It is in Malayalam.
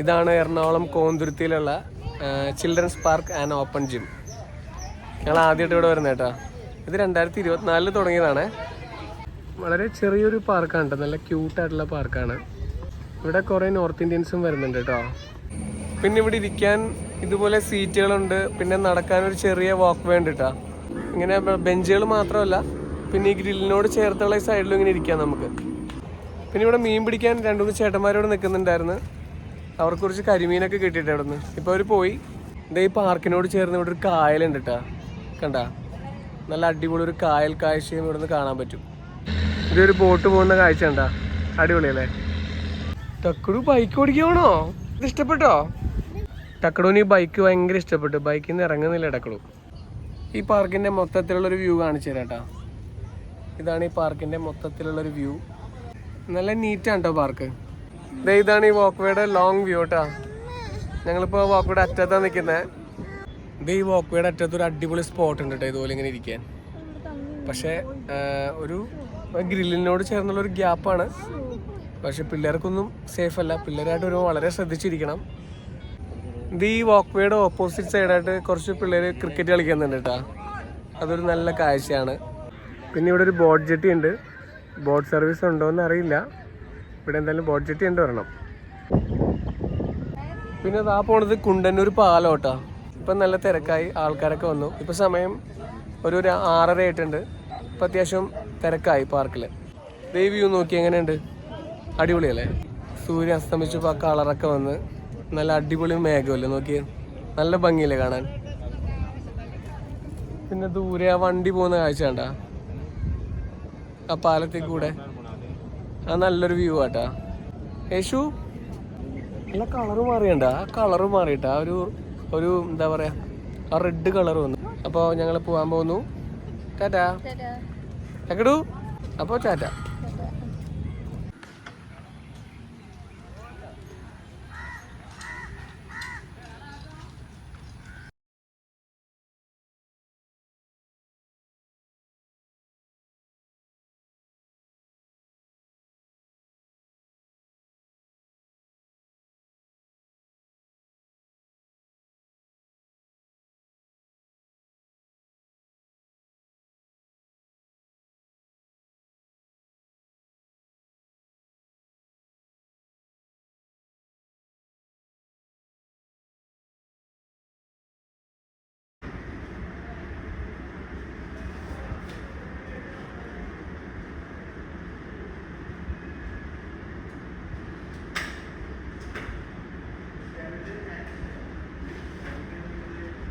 ഇതാണ് എറണാകുളം കോന്തുരുത്തിയിലുള്ള children's park and open gym. ഞങ്ങൾ ആദ്യമായിട്ട് ഇവിടെ വരുന്നത് കേട്ടോ. ഇത് 2024 തുടങ്ങിയതാണ്. വളരെ ചെറിയൊരു പാർക്കാണ് കേട്ടോ, നല്ല ക്യൂട്ടായിട്ടുള്ള പാർക്കാണ്. ഇവിടെ കുറേ നോർത്ത് ഇന്ത്യൻസും വരുന്നുണ്ട് കേട്ടോ. പിന്നെ ഇവിടെ ഇരിക്കാൻ ഇതുപോലെ സീറ്റുകളുണ്ട്, പിന്നെ നടക്കാനൊരു ചെറിയ വാക്ക് വേ ഉണ്ട് കേട്ടോ. ഇങ്ങനെ ബെഞ്ചുകൾ മാത്രമല്ല, പിന്നെ ഈ ഗ്രില്ലിനോട് ചേർത്തുള്ള ഈ സൈഡിലും ഇങ്ങനെ ഇരിക്കാം നമുക്ക്. പിന്നെ ഇവിടെ മീൻ പിടിക്കാൻ 2-3 ചേട്ടന്മാരോട് നിൽക്കുന്നുണ്ടായിരുന്നു. അവർക്ക് കുറച്ച് കരിമീനൊക്കെ കിട്ടിയിട്ട് അവിടെ നിന്ന് ഇപ്പോൾ അവർ പോയി. ഈ പാർക്കിനോട് ചേർന്ന് ഇവിടെ ഒരു കായലുണ്ട് കേട്ടോ, കണ്ട നല്ല അടിപൊളി ഒരു കായൽ കാഴ്ചയും ഇവിടെ നിന്ന് കാണാൻ പറ്റും. ഇതൊരു ബോട്ട് പോകുന്ന കാഴ്ച കണ്ടാ, അടിപൊളിയല്ലേ. ടക്കടു ബൈക്ക് ഓടിക്കണോ? ഇത് ഇഷ്ടപ്പെട്ടോ? ടക്കടുവിന് ഈ ബൈക്ക് ഭയങ്കര ഇഷ്ടപ്പെട്ടു. ബൈക്കിൽ നിന്ന് ഇറങ്ങുന്നില്ല ടക്കടു. ഈ പാർക്കിൻ്റെ മൊത്തത്തിലുള്ളൊരു വ്യൂ കാണിച്ചു തരാം കേട്ടോ. ഇതാണ് ഈ പാർക്കിൻ്റെ മൊത്തത്തിലുള്ളൊരു വ്യൂ. നല്ല നീറ്റാണ് കേട്ടോ പാർക്ക്. ഇതാണ് ഈ വാക്ക് വേയുടെ ലോങ് വ്യൂ കേട്ടോ. ഞങ്ങളിപ്പോൾ വാക്ക് വേയുടെ അറ്റത്താണ് നിൽക്കുന്നത്. ഈ വാക്ക് വേയുടെ അറ്റത്തൊരു അടിപൊളി സ്പോട്ട് ഉണ്ട് കേട്ടോ, ഇതുപോലെ ഇങ്ങനെ ഇരിക്കാൻ. പക്ഷേ ഒരു ഗ്രില്ലിനോട് ചേർന്നുള്ളൊരു ഗ്യാപ്പാണ്. പക്ഷെ പിള്ളേർക്കൊന്നും സേഫ് അല്ല. പിള്ളേരായിട്ട് ഒരു വളരെ ശ്രദ്ധിച്ചിരിക്കണം. ഈ വാക്ക് വേയുടെ ഓപ്പോസിറ്റ് സൈഡായിട്ട് കുറച്ച് പിള്ളേർ ക്രിക്കറ്റ് കളിക്കുന്നുണ്ട് കേട്ടോ. അതൊരു നല്ല കാഴ്ചയാണ്. പിന്നെ ഇവിടെ ഒരു ബോട്ട് ജെട്ടി ഉണ്ട്. ബോട്ട് സർവീസ് ഉണ്ടോ എന്ന് അറിയില്ല. ഇവിടെ എന്തായാലും ബോട്ട് ജെട്ടി ഉണ്ട് വരണം. പിന്നെ അതാ പോണത് കുണ്ടന്നൂർ പാലം കേട്ടോ. ഇപ്പം നല്ല തിരക്കായി, ആൾക്കാരൊക്കെ വന്നു. ഇപ്പം സമയം ഒരു 6:30 ആയിട്ടുണ്ട്. ഇപ്പം അത്യാവശ്യം തിരക്കായി പാർക്കിൽ. ഈ വ്യൂ നോക്കി എങ്ങനെയുണ്ട്? അടിപൊളിയല്ലേ? സൂര്യൻ അസ്തമിച്ചപ്പോൾ ആ കളറൊക്കെ വന്ന് നല്ല അടിപൊളി മേഘമല്ലേ, നോക്കി നല്ല ഭംഗിയല്ലേ കാണാൻ. പിന്നെ ദൂരെ ആ വണ്ടി പോകുന്ന കാഴ്ച കണ്ടാ, ആ പാലത്തിൽ കൂടെ. ആ നല്ലൊരു വ്യൂ ആട്ടാ. യേശു നല്ല കളറ് മാറിയണ്ട, ആ കളറ് മാറിയിട്ടാ, ഒരു എന്താ പറയാ, ആ റെഡ് കളർ വന്നു. അപ്പോൾ ഞങ്ങൾ പോകാൻ പോകുന്നു. ടാറ്റാ ടക്കടു. അപ്പോൾ ടാറ്റ.